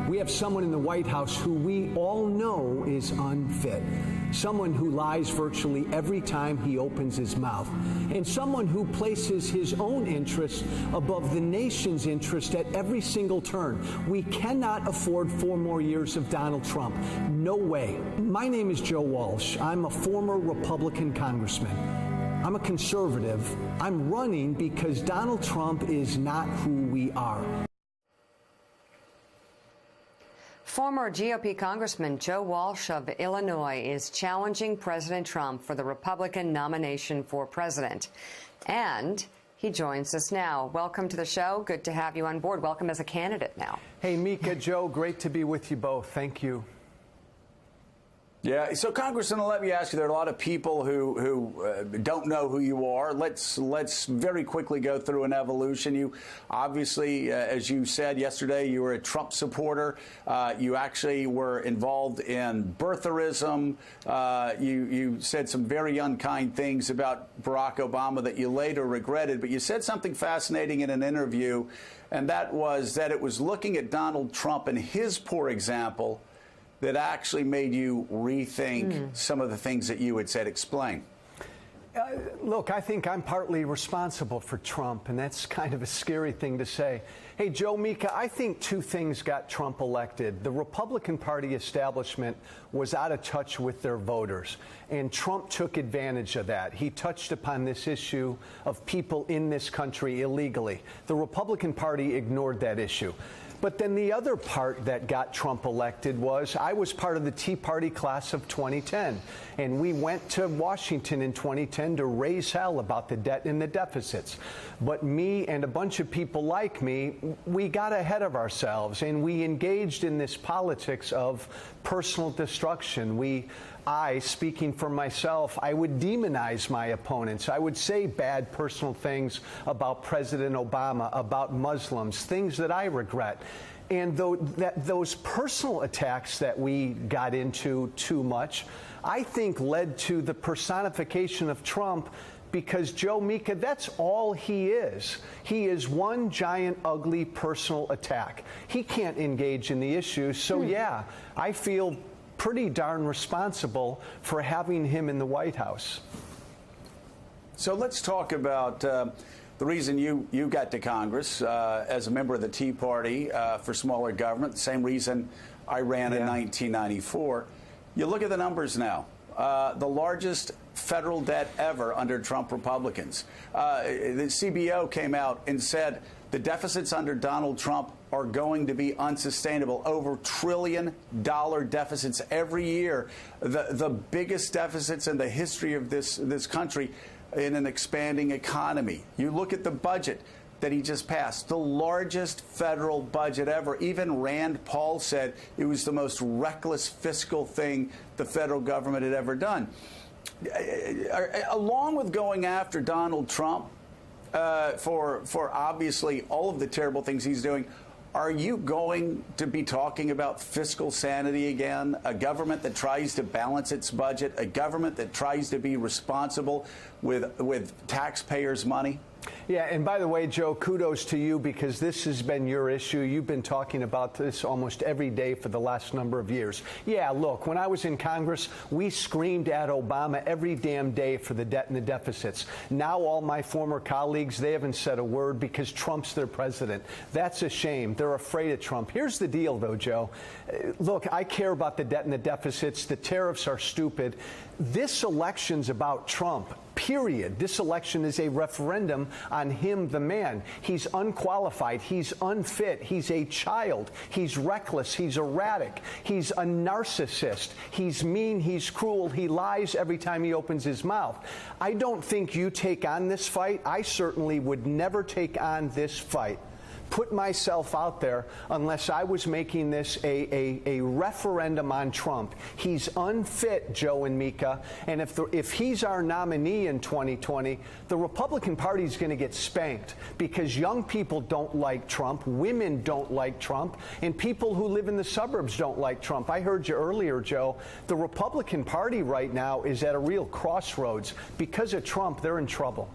We have someone in the White House who we all know is unfit. Someone who lies virtually every time he opens his mouth. And someone who places his own interests above the nation's interest at every single turn. We cannot afford 4 more years of Donald Trump. No way. My name is Joe Walsh. I'm a former Republican congressman. I'm a conservative. I'm running because Donald Trump is not who we are. Former GOP Congressman Joe Walsh of Illinois is challenging President Trump for the Republican nomination for president. And he joins us now. Welcome to the show. Good to have you on board. Welcome as a candidate now. Hey, Mika, Joe, great to be with you both. Thank you. Yeah, so Congressman, let me ask you, there are a lot of people who don't know who you are. Let's very quickly go through an evolution. You obviously, as you said yesterday, you were a Trump supporter. You actually were involved in birtherism. You said some very unkind things about Barack Obama that you later regretted, but you said something fascinating in an interview, and that was that it was looking at Donald Trump and his poor example that actually made you rethink some of the things that you had said. Explain. Look, I think I'm partly responsible for Trump, and that's kind of a scary thing to say. Hey, Joe, Mika, I think 2 things got Trump elected. The Republican Party establishment was out of touch with their voters, and Trump took advantage of that. He touched upon this issue of people in this country illegally. The Republican Party ignored that issue. But then the other part that got Trump elected was I was part of the Tea Party class of 2010, and we went to Washington in 2010 to raise hell about the debt and the deficits. But me and a bunch of people like me, we got ahead of ourselves, and we engaged in this politics of personal destruction. I, speaking for myself, I would demonize my opponents. I would say bad personal things about President Obama, about Muslims, things that I regret. And those personal attacks that we got into too much, I think led to the personification of Trump. Because, Joe, Mika, that's all he is. He is one giant, ugly personal attack. He can't engage in the issues. So, yeah, I feel pretty darn responsible for having him in the White House. So let's talk about the reason you got to Congress as a member of the Tea Party for smaller government, the same reason I ran in 1994. You look at the numbers now. The largest federal debt ever under Trump Republicans. The CBO came out and said the deficits under Donald Trump are going to be unsustainable. Over $1 trillion deficits every year. The biggest deficits in the history of this country in an expanding economy. You look at the budget that he just passed, the largest federal budget ever. Even Rand Paul said it was the most reckless fiscal thing the federal government had ever done. Along with going after Donald Trump for obviously all of the terrible things he's doing, are you going to be talking about fiscal sanity again? A government that tries to balance its budget, a government that tries to be responsible with taxpayers' money? Yeah, and by the way, Joe, kudos to you because this has been your issue. You've been talking about this almost every day for the last number of years. Yeah, look, when I was in Congress, we screamed at Obama every damn day for the debt and the deficits. Now all my former colleagues, they haven't said a word because Trump's their president. That's a shame. They're afraid of Trump. Here's the deal, though, Joe. Look, I care about the debt and the deficits. The tariffs are stupid. This election's about Trump. Period. This election is a referendum on him, the man. He's unqualified. He's unfit. He's a child. He's reckless. He's erratic. He's a narcissist. He's mean. He's cruel. He lies every time he opens his mouth. I don't think you take on this fight. I certainly would never take on this fight, put myself out there unless I was making this a referendum on Trump. He's unfit, Joe and Mika, and if he's our nominee in 2020, the Republican Party is going to get spanked because young people don't like Trump, women don't like Trump, and people who live in the suburbs don't like Trump. I heard you earlier, Joe. The Republican Party right now is at a real crossroads. Because of Trump, they're in trouble.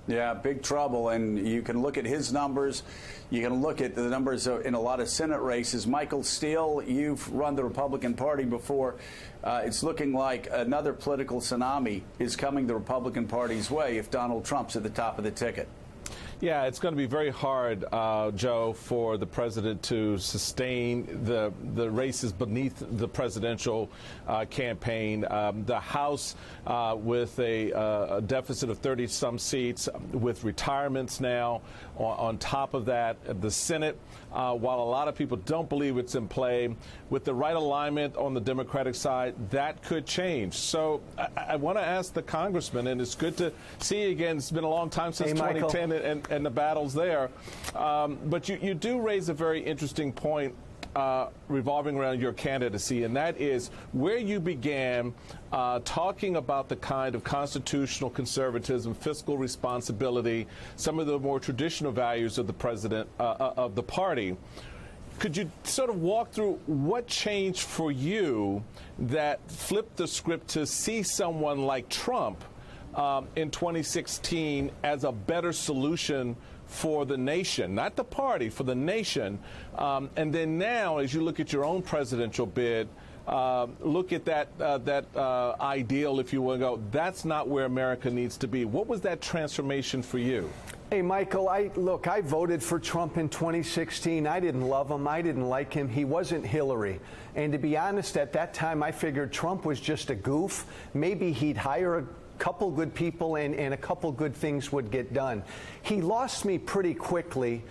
Yeah, big trouble. And you can look at his numbers. You can look at the numbers in a lot of Senate races. Michael Steele, you've run the Republican Party before. It's looking like another political tsunami is coming the Republican Party's way if Donald Trump's at the top of the ticket. Yeah, it's going to be very hard, Joe, for the president to sustain the races beneath the presidential campaign. The House with a deficit of 30-some seats, with retirements now on top of that. The Senate, while a lot of people don't believe it's in play, with the right alignment on the Democratic side, that could change. So I want to ask the congressman, and it's good to see you again. It's been a long time since 2010 and the battles there. But you do raise a very interesting point revolving around your candidacy, and that is where you began talking about the kind of constitutional conservatism, fiscal responsibility, some of the more traditional values of the president of the party. Could you sort of walk through what changed for you that flipped the script to see someone like Trump in 2016 as a better solution for the nation, not the party, for the nation? And then now, as you look at your own presidential bid, look at that ideal, if you will, and go, that's not where America needs to be. What was that transformation for you? Hey, Michael, I voted for Trump in 2016. I didn't love him. I didn't like him. He wasn't Hillary. And to be honest, at that time, I figured Trump was just a goof. Maybe he'd hire a couple good people and a couple good things would get done. He lost me pretty quickly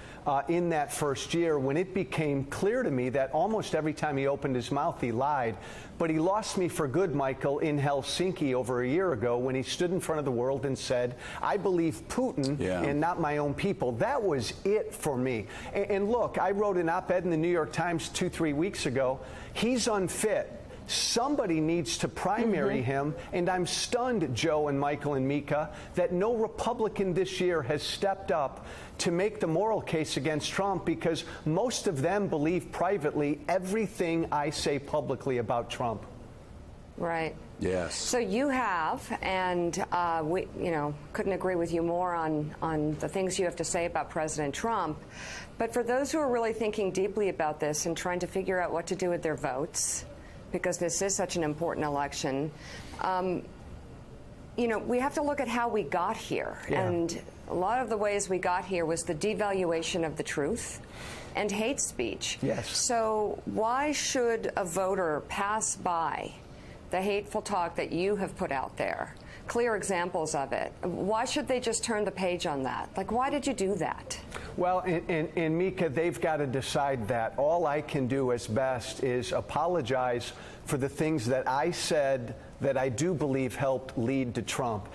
in that first year when it became clear to me that almost every time he opened his mouth, he lied. But he lost me for good, Michael, in Helsinki over a year ago when he stood in front of the world and said, I believe Putin and not my own people. That was it for me. And look, I wrote an op-ed in the New York Times 2-3 weeks ago. He's unfit. Somebody needs to primary him, and I'm stunned, Joe and Michael and Mika, that no Republican this year has stepped up to make the moral case against Trump, because most of them believe privately everything I say publicly about Trump. Right. Yes. So you have, and we, couldn't agree with you more on the things you have to say about President Trump. But for those who are really thinking deeply about this and trying to figure out what to do with their votes, because this is such an important election, we have to look at how we got here. Yeah. And a lot of the ways we got here was the devaluation of the truth and hate speech. Yes. So why should a voter pass by the hateful talk that you have put out there? Clear examples of it. Why should they just turn the page on that? Like, why did you do that? Well, and Mika, they've got to decide that. All I can do as best is apologize for the things that I said that I do believe helped lead to Trump.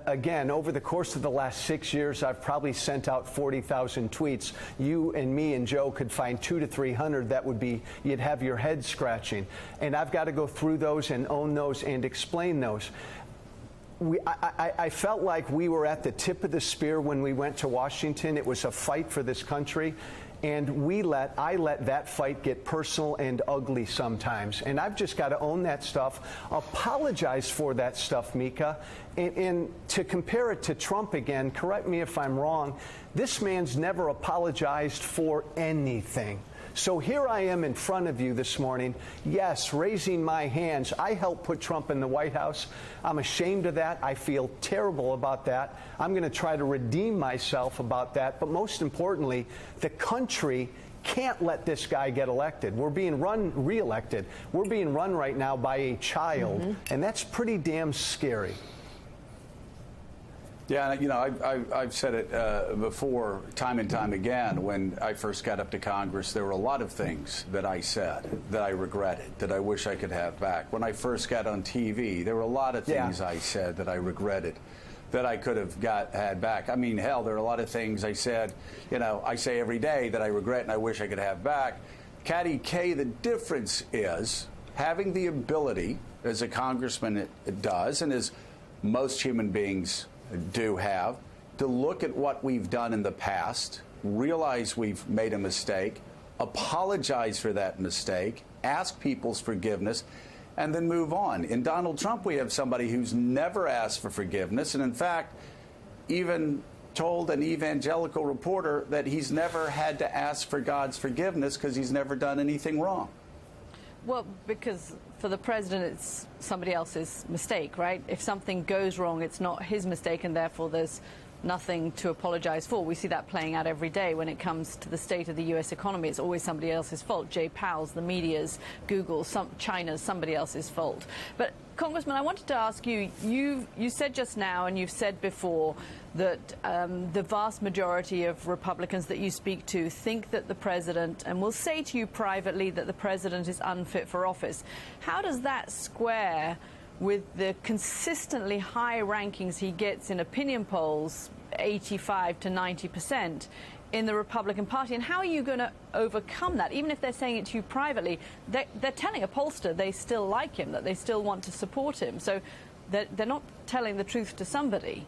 Again, over the course of the last 6 years, I've probably sent out 40,000 tweets. You and me and Joe could find 200 to 300 that would be, you'd have your head scratching. And I've got to go through those and own those and explain those. I felt like we were at the tip of the spear when we went to Washington. It was a fight for this country. And I let that fight get personal and ugly sometimes. And I've just got to own that stuff, apologize for that stuff, Mika. And to compare it to Trump again, correct me if I'm wrong, this man's never apologized for anything. So here I am in front of you this morning, yes, raising my hands. I helped put Trump in the White House. I'm ashamed of that. I feel terrible about that. I'm going to try to redeem myself about that. But most importantly, the country can't let this guy get elected. We're being reelected. We're being run right now by a child, and that's pretty damn scary. Yeah, I've said it before, time and time again. When I first got up to Congress, there were a lot of things that I said that I regretted, that I wish I could have back. When I first got on TV, there were a lot of things I said that I regretted, that I could have had back. I mean, hell, there are a lot of things I said, I say every day that I regret and I wish I could have back. Katty K, the difference is having the ability, as a congressman does, and as most human beings do have, to look at what we've done in the past, realize we've made a mistake, apologize for that mistake, ask people's forgiveness, and then move on. In Donald Trump, we have somebody who's never asked for forgiveness, and in fact, even told an evangelical reporter that he's never had to ask for God's forgiveness because he's never done anything wrong. Well, because for the president, it's somebody else's mistake, right? If something goes wrong, it's not his mistake, and therefore there's nothing to apologize for. We see that playing out every day when it comes to the state of the U.S. economy. It's always somebody else's fault. Jay Powell's, the media's, Google's, China's, somebody else's fault. But, Congressman, I wanted to ask you, you said just now and you've said before that the vast majority of Republicans that you speak to think that the president, and will say to you privately that the president is unfit for office. How does that square with the consistently high rankings he gets in opinion polls, 85 to 90%, in the Republican Party? And how are you going to overcome that? Even if they're saying it to you privately, they're telling a pollster they still like him, that they still want to support him. So they're not telling the truth to somebody.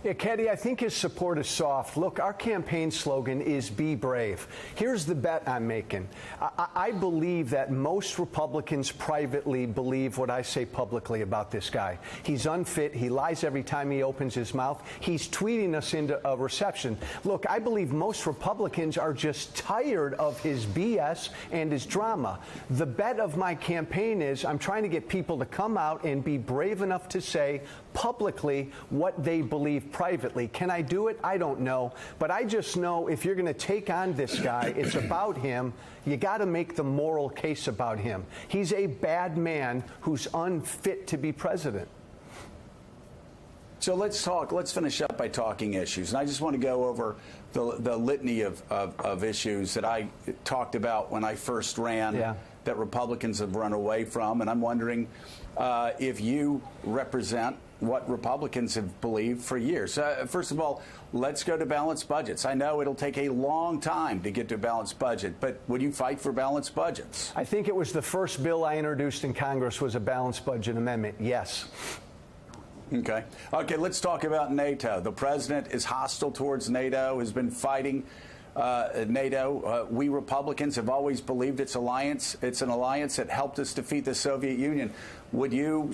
Yeah, Katie, I think his support is soft. Look, our campaign slogan is be brave. Here's the bet I'm making. I believe that most Republicans privately believe what I say publicly about this guy. He's unfit. He lies every time he opens his mouth. He's tweeting us into a reception. Look, I believe most Republicans are just tired of his BS and his drama. The bet of my campaign is I'm trying to get people to come out and be brave enough to say publicly what they believe privately. Can I do it? I don't know. But I just know if you're going to take on this guy, it's about him. You got to make the moral case about him. He's a bad man who's unfit to be president. So let's finish up by talking issues. And I just want to go over the litany of issues that I talked about when I first ran, that Republicans have run away from. And I'm wondering if you represent what Republicans have believed for years. First of all, let's go to balanced budgets. I know it'll take a long time to get to a balanced budget, but would you fight for balanced budgets? I think it was the first bill I introduced in Congress was a balanced budget amendment. Yes. Okay, let's talk about NATO. The president is hostile towards NATO, has been fighting NATO. We Republicans have always believed it's an alliance that helped us defeat the Soviet Union. Would you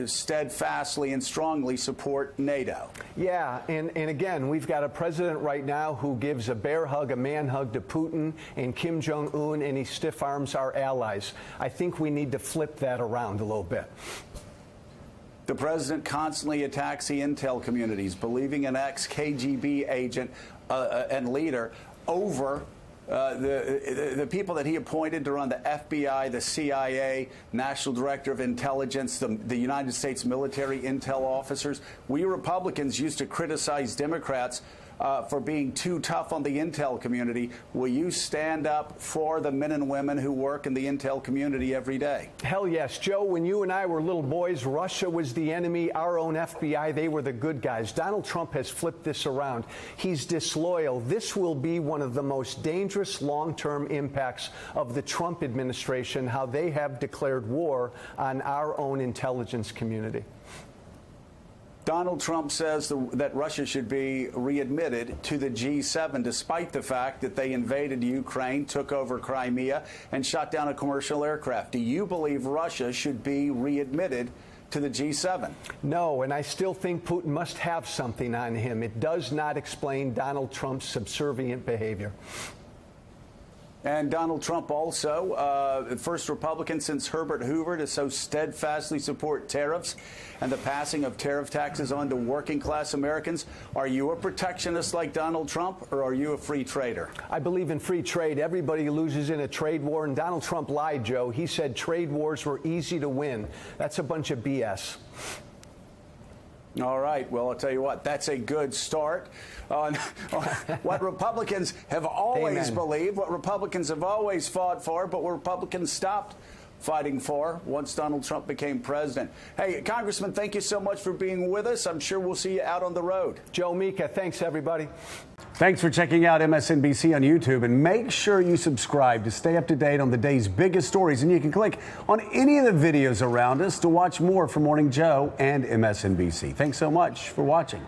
steadfastly and strongly support NATO? Yeah, and again, we've got a president right now who gives a bear hug, a man hug to Putin and Kim Jong-un, and he stiff arms our allies. I think we need to flip that around a little bit. The president constantly attacks the intel communities, believing an ex-KGB agent and leader over the people that he appointed to run the FBI, the CIA, National Director of Intelligence, the United States military intel officers. We Republicans used to criticize Democrats for being too tough on the intel community. Will you stand up for the men and women who work in the intel community every day? Hell yes, Joe. When you and I were little boys, Russia was the enemy. Our own FBI, they were the good guys. Donald Trump has flipped this around. He's disloyal. This will be one of the most dangerous long-term impacts of the Trump administration, how they have declared war on our own intelligence community. Donald Trump says that Russia should be readmitted to the G7, despite the fact that they invaded Ukraine, took over Crimea, and shot down a commercial aircraft. Do you believe Russia should be readmitted to the G7? No, and I still think Putin must have something on him. It does not explain Donald Trump's subservient behavior. And Donald Trump also, first Republican since Herbert Hoover to so steadfastly support tariffs and the passing of tariff taxes on to working class Americans. Are you a protectionist like Donald Trump, or are you a free trader? I believe in free trade. Everybody loses in a trade war, and Donald Trump lied, Joe. He said trade wars were easy to win. That's a bunch of BS. All right. Well, I'll tell you what, that's a good start on what Republicans have always believed, what Republicans have always fought for, but what Republicans stopped fighting for once Donald Trump became president. Hey, Congressman, thank you so much for being with us. I'm sure we'll see you out on the road. Joe, Mika, thanks, everybody. Thanks for checking out MSNBC on YouTube, and make sure you subscribe to stay up to date on the day's biggest stories. And you can click on any of the videos around us to watch more from Morning Joe and MSNBC. Thanks so much for watching.